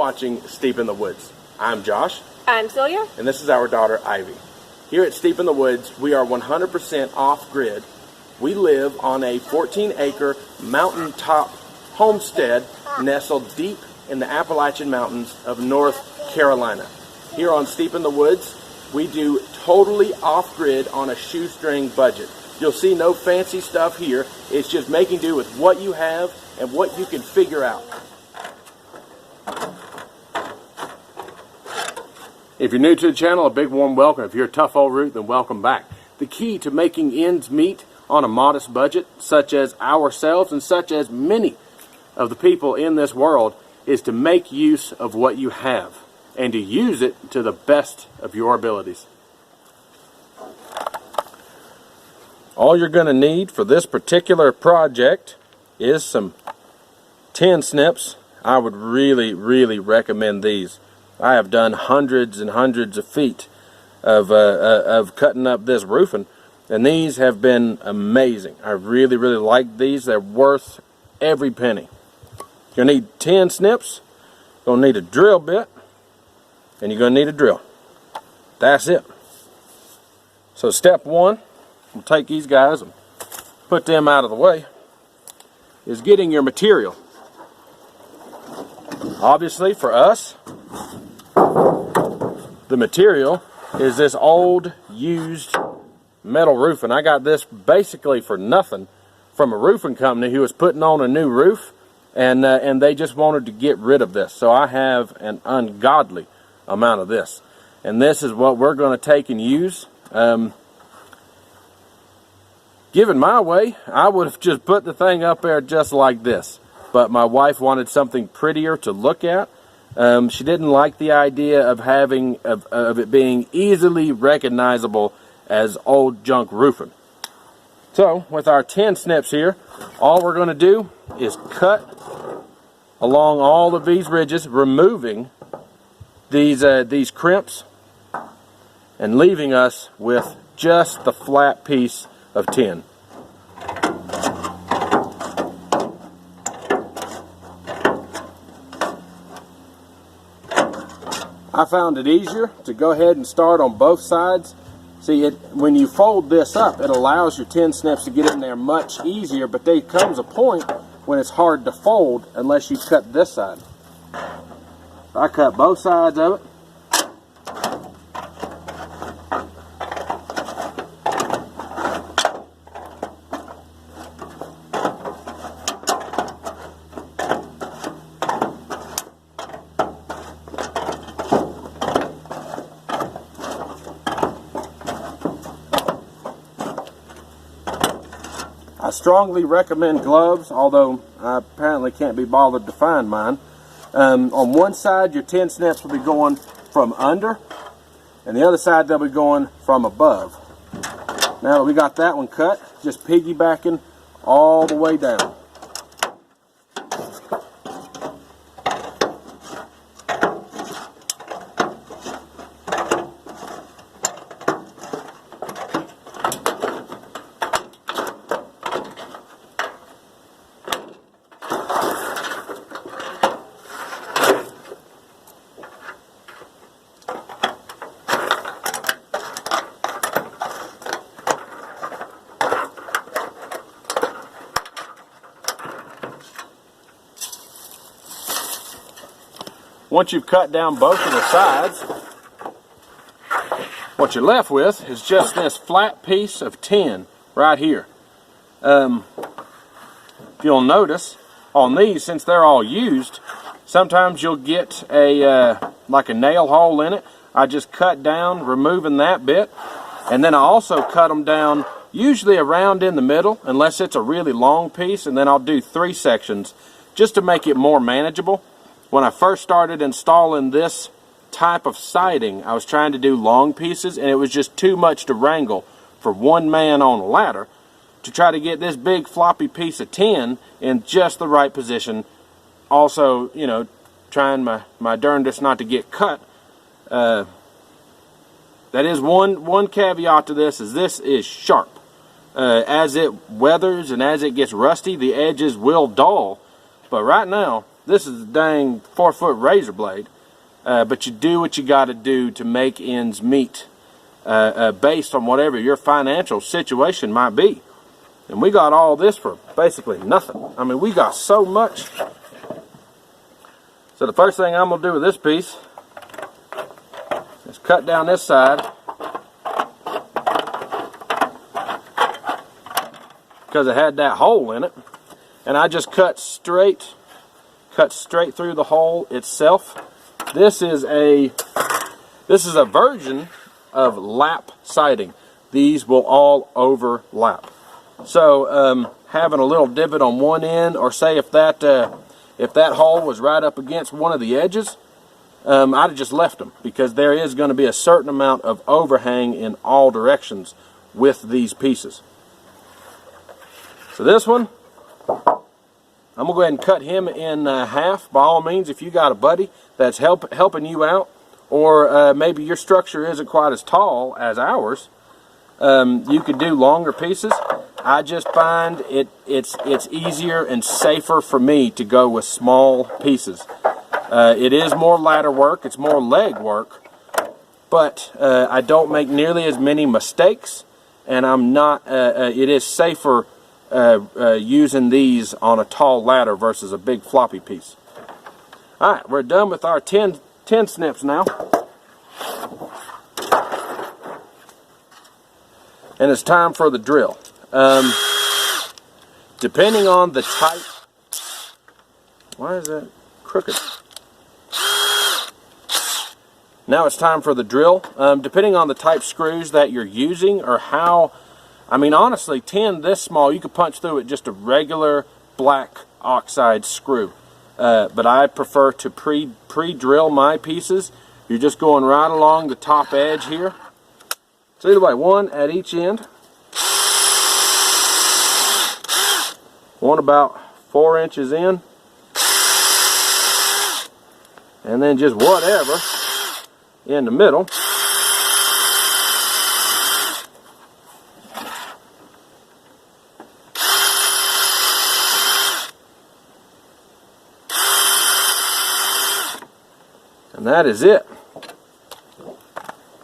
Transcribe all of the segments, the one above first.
watching Steep in the Woods. I'm Josh. I'm Celia. And this is our daughter, Ivy. Here at Steep in the Woods, we are 100% off-grid. We live on a 14-acre mountaintop homestead nestled deep in the Appalachian Mountains of North Carolina. Here on Steep in the Woods, we do totally off-grid on a shoestring budget. You'll see no fancy stuff here. It's just making do with what you have and what you can figure out. If you're new to the channel, a big warm welcome. If you're a tough old root, then welcome back. The key to making ends meet on a modest budget, such as ourselves and such as many of the people in this world, is to make use of what you have and to use it to the best of your abilities. All you're going to need for this particular project is some tin snips. I would really recommend these. I have done hundreds and hundreds of feet of cutting up this roofing, and these have been amazing. I really like these. They're worth every penny. You're going to need 10 snips, you're going to need a drill bit, and you're going to need a drill. That's it. So step one, we'll take these guys and put them out of the way, is getting your material. Obviously for us, the material is this old used metal roofing. I got this basically for nothing from a roofing company who was putting on a new roof, and they just wanted to get rid of this. So I have an ungodly amount of this, and this is what we're going to take and use. Given my way, I would have just put the thing up there just like this, but my wife wanted something prettier to look at. She didn't like the idea of having of it being easily recognizable as old junk roofing. So with our 10 snips here, all we're going to do is cut along all of these ridges, removing these crimps and leaving us with just the flat piece of tin. I found it easier to go ahead and start on both sides. See, when you fold this up, it allows your tin snips to get in there much easier, but there comes a point when it's hard to fold unless you cut this side. I cut both sides of it. I strongly recommend gloves, although I apparently can't be bothered to find mine. On one side, your tin snips will be going from under, and the other side they'll be going from above. Now that we got that one cut, just piggybacking all the way down. Once you've cut down both of the sides, what you're left with is just this flat piece of tin right here. If you'll notice, on these, since they're all used, sometimes you'll get like a nail hole in it. I just cut down, removing that bit, and then I also cut them down usually around in the middle, unless it's a really long piece, and then I'll do 3 sections just to make it more manageable. When I first started installing this type of siding, I was trying to do long pieces, and it was just too much to wrangle for one man on a ladder to try to get this big floppy piece of tin in just the right position. Also, you know, trying my darndest not to get cut. That is one caveat to this, is this is sharp. As it weathers and as it gets rusty, the edges will dull. But right now, this is a dang 4-foot razor blade, but you do what you got to do to make ends meet, based on whatever your financial situation might be. And we got all this for basically nothing. I mean, we got so much. So the first thing I'm going to do with this piece is cut down this side, because it had that hole in it, and I just cut straight through the hole itself. This is a version of lap siding. These will all overlap. So having a little divot on one end, or say if that hole was right up against one of the edges, I'd have just left them, because there is going to be a certain amount of overhang in all directions with these pieces. So this one, I'm going to go ahead and cut him in half. By all means, if you got a buddy that's helping you out, or maybe your structure isn't quite as tall as ours, you could do longer pieces. I just find it's easier and safer for me to go with small pieces. It is more ladder work, it's more leg work, but I don't make nearly as many mistakes, and I'm not. It is safer using these on a tall ladder versus a big floppy piece. All right, we're done with our 10 snips now. And it's time for the drill. Depending on the type... Why is that crooked? Now it's time for the drill. Depending on the type screws that you're using, or how... I mean, honestly, 10 this small, you could punch through it just a regular black oxide screw. But I prefer to pre-drill my pieces. You're just going right along the top edge here. So either way, one at each end. One about 4 inches in. And then just whatever in the middle. And that is it.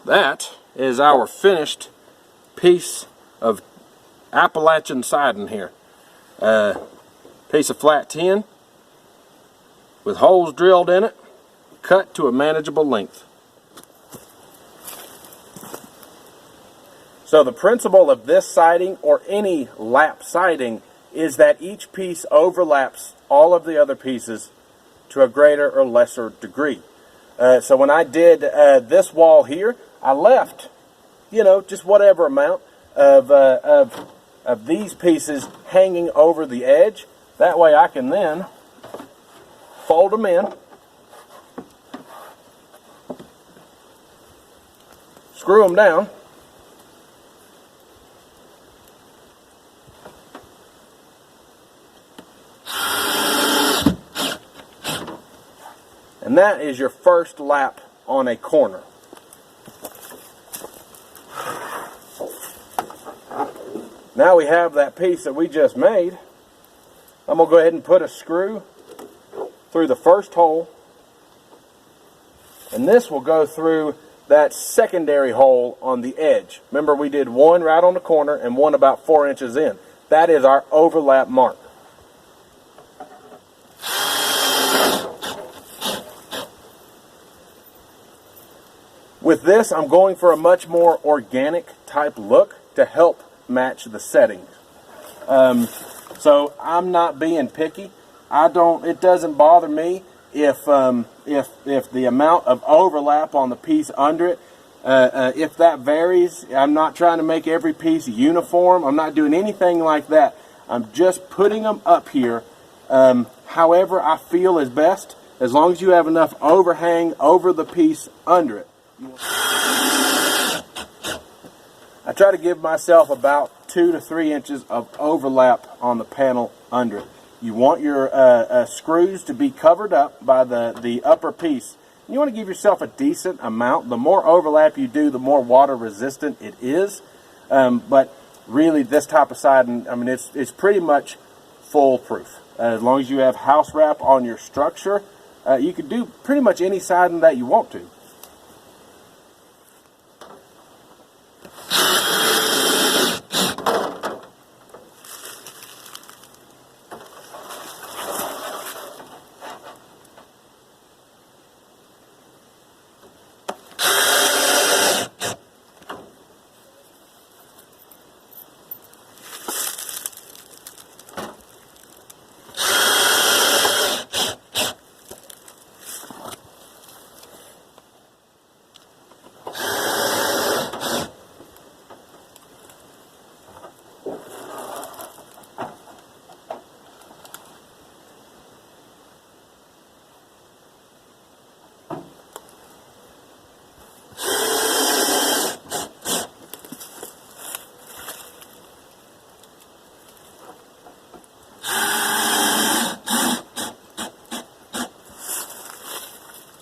That is our finished piece of Appalachian siding here. Piece of flat tin with holes drilled in it, cut to a manageable length. So the principle of this siding, or any lap siding, is that each piece overlaps all of the other pieces to a greater or lesser degree. So when I did this wall here, I left, just whatever amount of these pieces hanging over the edge. That way I can then fold them in, screw them down, and that is your first lap on a corner. Now we have that piece that we just made. I'm going to go ahead and put a screw through the first hole, and this will go through that secondary hole on the edge. Remember, we did one right on the corner and one about 4 inches in. That is our overlap mark. With this, I'm going for a much more organic type look to help match the settings. So I'm not being picky. It doesn't bother me if the amount of overlap on the piece under it, if that varies. I'm not trying to make every piece uniform. I'm not doing anything like that. I'm just putting them up here however I feel is best, as long as you have enough overhang over the piece under it. I try to give myself about 2 to 3 inches of overlap on the panel under it. You want your screws to be covered up by the upper piece. You want to give yourself a decent amount. The more overlap you do, the more water resistant it is. But really, this type of siding, I mean, it's pretty much foolproof. As long as you have house wrap on your structure, you can do pretty much any siding that you want to.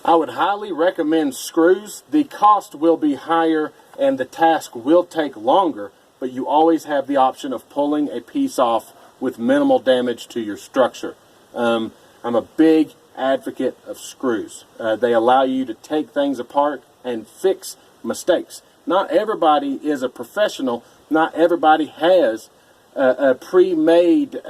I would highly recommend screws. The cost will be higher and the task will take longer, but you always have the option of pulling a piece off with minimal damage to your structure. I'm a big advocate of screws. They allow you to take things apart and fix mistakes. Not everybody is a professional. Not everybody has a pre-made,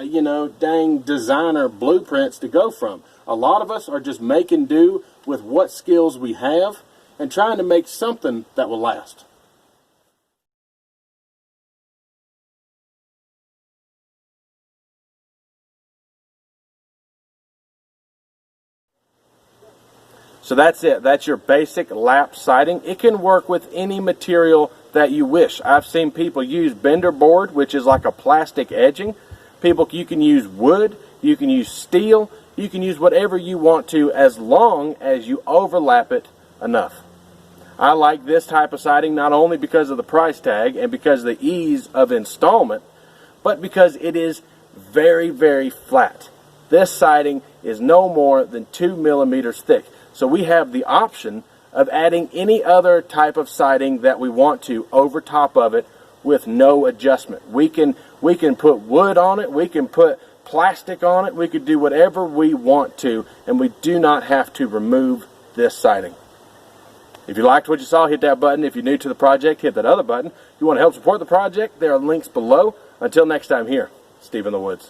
dang designer blueprints to go from. A lot of us are just making do with what skills we have and trying to make something that will last. So that's it. That's your basic lap siding. It can work with any material that you wish. I've seen people use bender board, which is like a plastic edging. You can use wood, you can use steel, you can use whatever you want to as long as you overlap it enough. I like this type of siding not only because of the price tag and because of the ease of installment, but because it is very, very flat. This siding is no more than 2 millimeters thick. So we have the option of adding any other type of siding that we want to over top of it with no adjustment. We can put wood on it, we can put plastic on it, we could do whatever we want to, and we do not have to remove this siding. If you liked what you saw, hit that button. If you're new to the project, hit that other button. If you want to help support the project, there are links below. Until next time, here, Steve in the Woods.